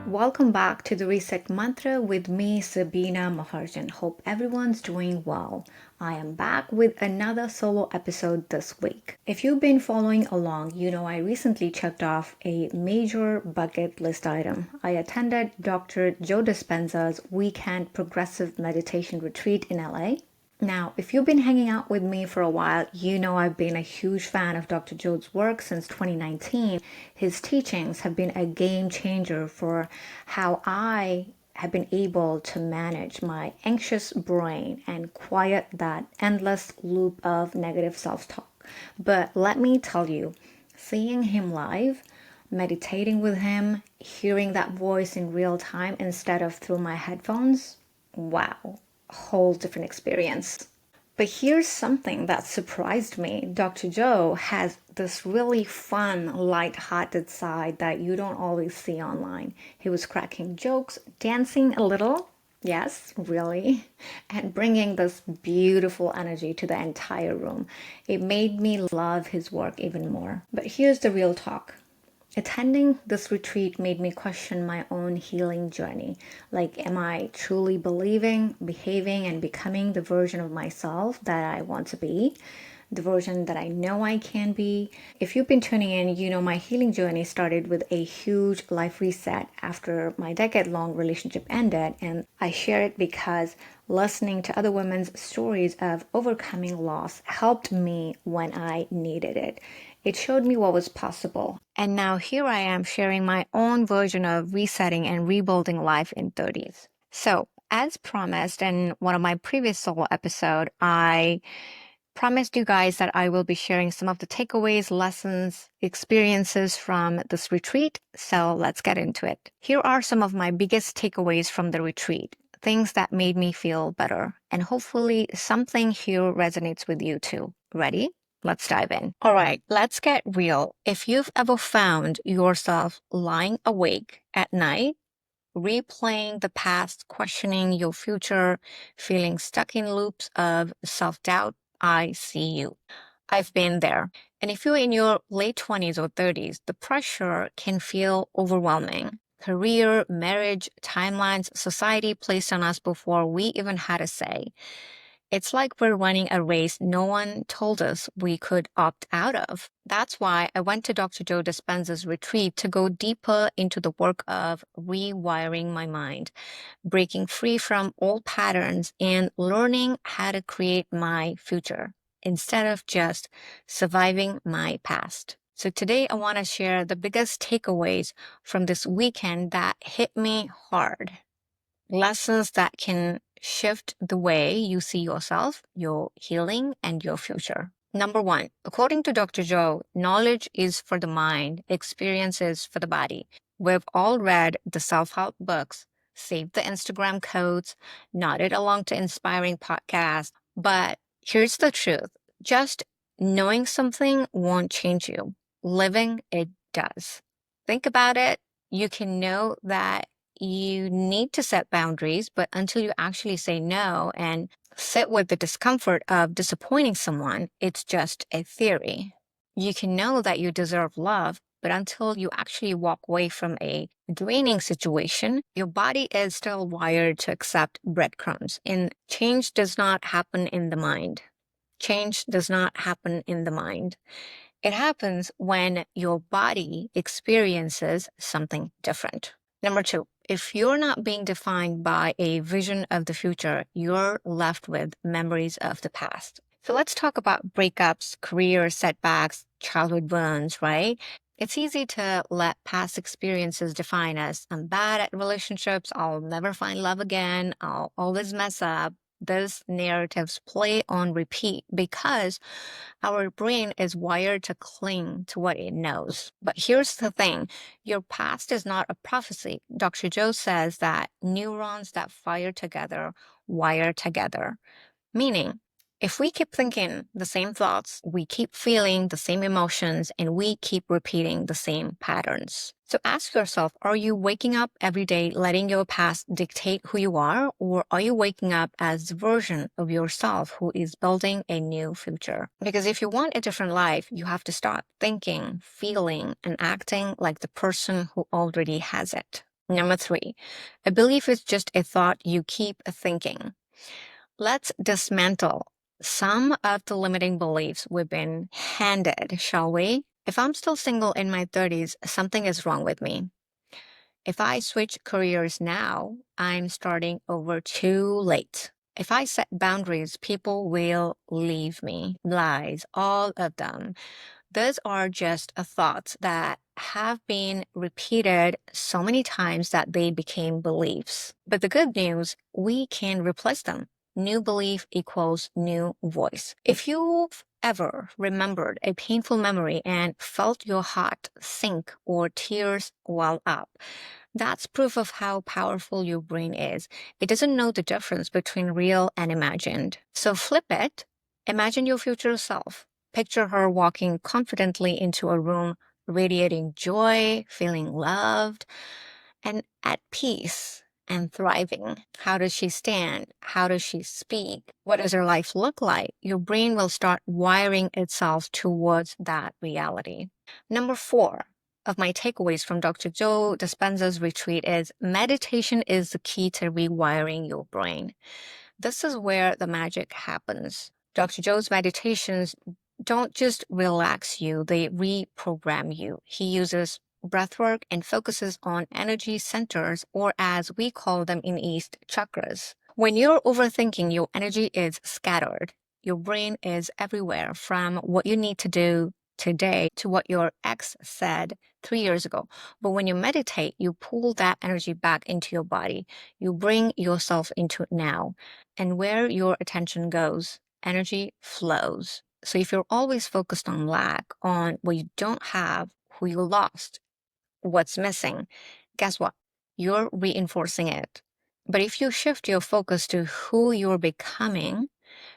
Welcome back to the Reset Mantra with me, Sabeena Maharjan. Hope everyone's doing well. I am back with another solo episode this week. If you've been following along, you know I recently checked off a major bucket list item. I attended Dr. Joe Dispenza's weekend progressive meditation retreat in LA. Now, if you've been hanging out with me for a while, you know I've been a huge fan of Dr. Joe's work since 2019. His teachings have been a game changer for how I have been able to manage my anxious brain and quiet that endless loop of negative self-talk. But let me tell you, seeing him live, meditating with him, hearing that voice in real time instead of through my headphones, wow, whole different experience. But here's something that surprised me. Dr. Joe has this really fun, light-hearted side that you don't always see online. He was cracking jokes, dancing a little, yes, really, and bringing this beautiful energy to the entire room. It made me love his work even more. But here's the real talk. Attending this retreat made me question my own healing journey. Like, am I truly believing, behaving, and becoming the version of myself that I want to be? The version that I know I can be? If you've been tuning in, you know my healing journey started with a huge life reset after my decade-long relationship ended, and I share it because listening to other women's stories of overcoming loss helped me when I needed it. It showed me what was possible. And now here I am sharing my own version of resetting and rebuilding life in 30s. So, as promised in one of my previous solo episode, I promised you guys that I will be sharing some of the takeaways, lessons, experiences from this retreat. So let's get into it. Here are some of my biggest takeaways from the retreat, things that made me feel better. And hopefully something here resonates with you too. Ready? Let's dive in. All right, let's get real. If you've ever found yourself lying awake at night, replaying the past, questioning your future, feeling stuck in loops of self-doubt, I see you. I've been there. And if you're in your late 20s or 30s, the pressure can feel overwhelming. Career, marriage, timelines, society placed on us before we even had a say. It's like we're running a race no one told us we could opt out of. That's why I went to Dr. Joe Dispenza's retreat to go deeper into the work of rewiring my mind, breaking free from old patterns and learning how to create my future instead of just surviving my past. So today I want to share the biggest takeaways from this weekend that hit me hard. Lessons that can shift the way you see yourself, your healing, and your future. Number one, according to Dr. Joe, knowledge is for the mind, experience is for the body. We've all read the self-help books, saved the Instagram codes, nodded along to inspiring podcasts. But here's the truth. Just knowing something won't change you. Living it does. Think about it. You can know that you need to set boundaries, but until you actually say no and sit with the discomfort of disappointing someone, it's just a theory. You can know that you deserve love, but until you actually walk away from a draining situation, your body is still wired to accept breadcrumbs. And change does not happen in the mind. Change does not happen in the mind. It happens when your body experiences something different. Number two, if you're not being defined by a vision of the future, you're left with memories of the past. So let's talk about breakups, career setbacks, childhood wounds, right? It's easy to let past experiences define us. I'm bad at relationships. I'll never find love again. I'll always mess up. Those narratives play on repeat because our brain is wired to cling to what it knows. But here's the thing. Your past is not a prophecy. Dr. Joe says that neurons that fire together wire together. Meaning, if we keep thinking the same thoughts, we keep feeling the same emotions, and we keep repeating the same patterns. So ask yourself, are you waking up every day letting your past dictate who you are, or are you waking up as the version of yourself who is building a new future? Because if you want a different life, you have to start thinking, feeling, and acting like the person who already has it. Number 3, a belief is just a thought you keep thinking. Let's dismantle some of the limiting beliefs we've been handed, shall we? If I'm still single in my 30s, something is wrong with me. If I switch careers now, I'm starting over too late. If I set boundaries, people will leave me. Lies, all of them. Those are just thoughts that have been repeated so many times that they became beliefs. But the good news, we can replace them. New belief equals new voice. If you've ever remembered a painful memory and felt your heart sink or tears well up, that's proof of how powerful your brain is. It doesn't know the difference between real and imagined. So flip it. Imagine your future self. Picture her walking confidently into a room, radiating joy, feeling loved, and at peace and thriving. How does she stand? How does she speak? What does her life look like? Your brain will start wiring itself towards that reality. Number 4 of my takeaways from Dr. Joe Dispenza's retreat is meditation is the key to rewiring your brain. This is where the magic happens. Dr. Joe's meditations don't just relax you, they reprogram you. He uses breathwork and focuses on energy centers, or as we call them in East, chakras. When you're overthinking, your energy is scattered. Your brain is everywhere, from what you need to do today to what your ex said 3 years ago. But when you meditate, you pull that energy back into your body. You bring yourself into now. And where your attention goes, energy flows. So if you're always focused on lack, on what you don't have, who you lost, what's missing, guess what? You're reinforcing it. But if you shift your focus to who you're becoming,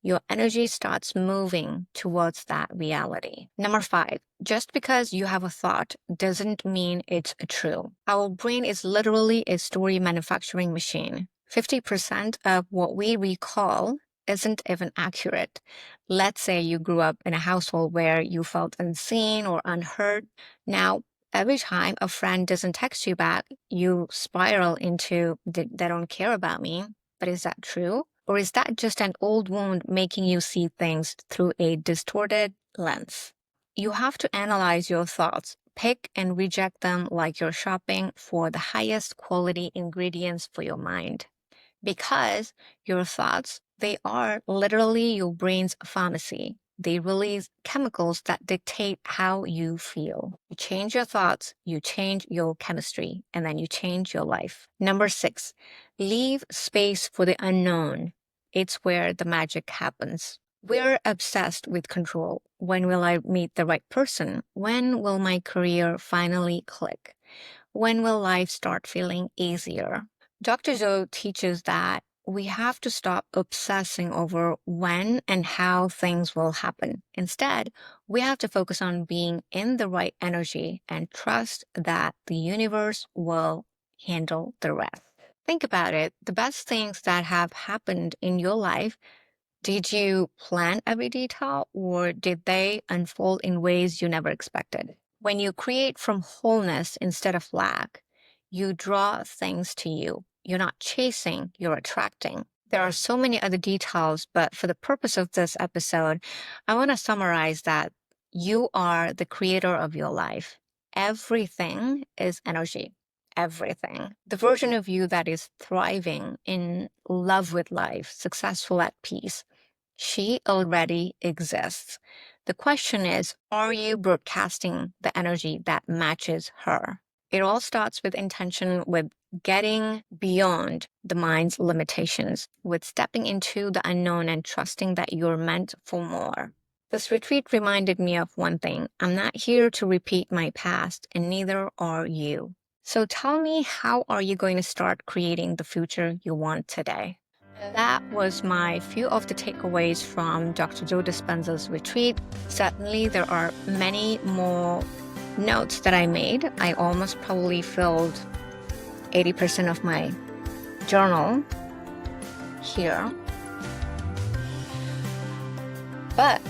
your energy starts moving towards that reality. Number 5, just because you have a thought doesn't mean it's true. Our brain is literally a story manufacturing machine. 50% of what we recall isn't even accurate. Let's say you grew up in a household where you felt unseen or unheard. Now, every time a friend doesn't text you back, you spiral into, they don't care about me. But is that true? Or is that just an old wound making you see things through a distorted lens? You have to analyze your thoughts, pick and reject them like you're shopping for the highest quality ingredients for your mind. Because your thoughts, they are literally your brain's pharmacy. They release chemicals that dictate how you feel. You change your thoughts, you change your chemistry, and then you change your life. Number 6, leave space for the unknown. It's where the magic happens. We're obsessed with control. When will I meet the right person? When will my career finally click? When will life start feeling easier? Dr. Zhou teaches that we have to stop obsessing over when and how things will happen. Instead, we have to focus on being in the right energy and trust that the universe will handle the rest. Think about it. The best things that have happened in your life, did you plan every detail, or did they unfold in ways you never expected? When you create from wholeness instead of lack, you draw things to you. You're not chasing, you're attracting. There are so many other details, but for the purpose of this episode, I want to summarize that you are the creator of your life. Everything is energy. Everything. The version of you that is thriving, in love with life, successful, at peace, she already exists. The question is, are you broadcasting the energy that matches her? It all starts with intention, with getting beyond the mind's limitations, with stepping into the unknown and trusting that you're meant for more. This retreat reminded me of one thing. I'm not here to repeat my past, and neither are you. So tell me, how are you going to start creating the future you want today? That was my few of the takeaways from Dr. Joe Dispenza's retreat. Certainly, there are many more notes that I made. I almost probably filled 80% of my journal here. But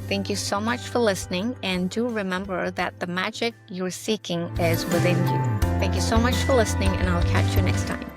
thank you so much for listening, and do remember that the magic you're seeking is within you. Thank you so much for listening, and I'll catch you next time.